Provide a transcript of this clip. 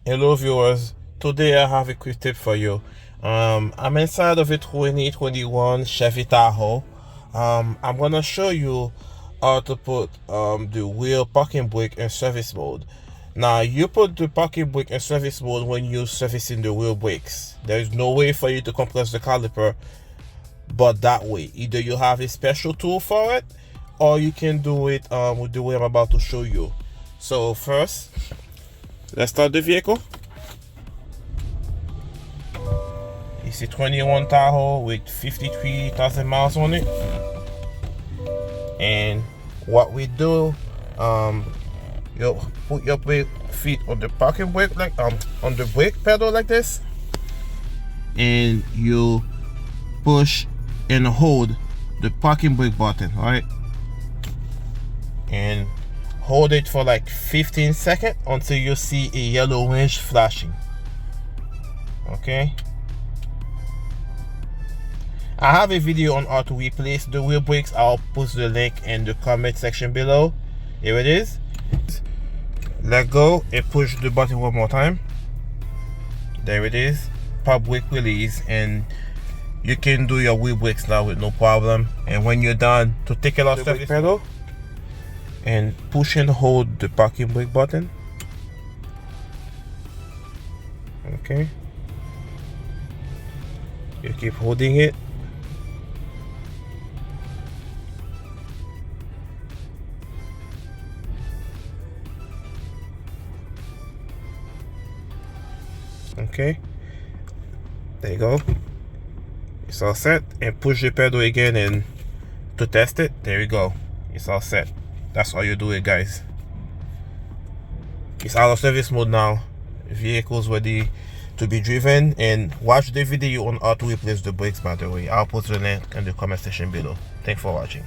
Hello viewers, today I have a quick tip for you. I'm inside of a 2021 Chevy Tahoe. I'm gonna show you how to put the wheel parking brake in service mode. Now you put the parking brake in service mode when you're servicing the wheel brakes. There's no way for you to compress the caliper but that way. Either you have a special tool for it or you can do it with the way I'm about to show you. So first, let's start the vehicle. It's a 21 Tahoe with 53,000 miles on it. And what we do, you put your feet on the parking brake, like on the brake pedal like this, and you push and hold the parking brake button, right? And hold it for like 15 seconds until you see a yellow winch flashing. Okay, I have a video on how to replace the wheel brakes. I'll post the link in the comment section below. Here it is. Let go and push the button one more time. There it is. Pop brake release, and you can do your wheel brakes now with no problem. And when you're done, to take it off the brake pedal and push and hold the parking brake button. Okay, you keep holding it. Okay, there you go. It's all set. And push the pedal again and to test it. There you go. It's all set. That's how you do it, guys. It's out of service mode now. Vehicle's ready to be driven. And watch the video on how to replace the brakes, by the way. I'll put the link in the comment section below. Thanks for watching.